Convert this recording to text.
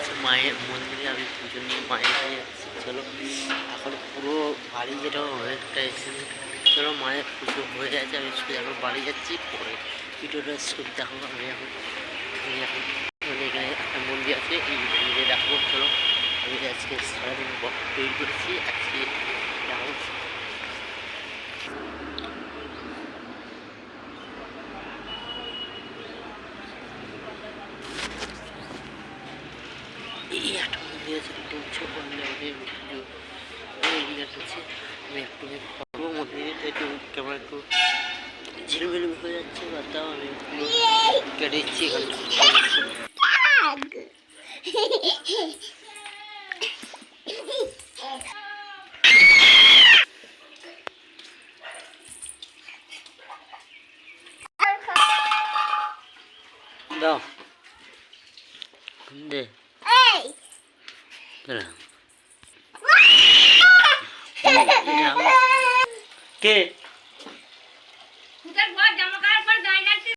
গেছি মায়ের মন্দিরে, আমি পুজো নিয়ে মায়ের কাছে যাচ্ছি। চলো এখন পুরো বাড়ি যেটা অনেকটা এসেছে। চলো মায়ের পুজো হয়ে গেছে, আমি এখন বাড়ি যাচ্ছি। পরে ভিডিওটা স্কুল দেখো। আমি এখন মানে এখানে একটা মন্দির আছে, এই মন্দিরে দেখাবো। চলো আমি আজকে সারাদিন তৈরি করেছি আজকে দেখো। এই একটা মন্দির আছে, একটু ছোট আমাদের পুজো এগিয়ে যাচ্ছে। আমি একটু খাবো মন্দিরে, একটু কেমন একটু ঝিলমিল হয়ে যাচ্ছে, বা তাও আমি পুরো কেটে দিচ্ছি এখানে। দাও দে কে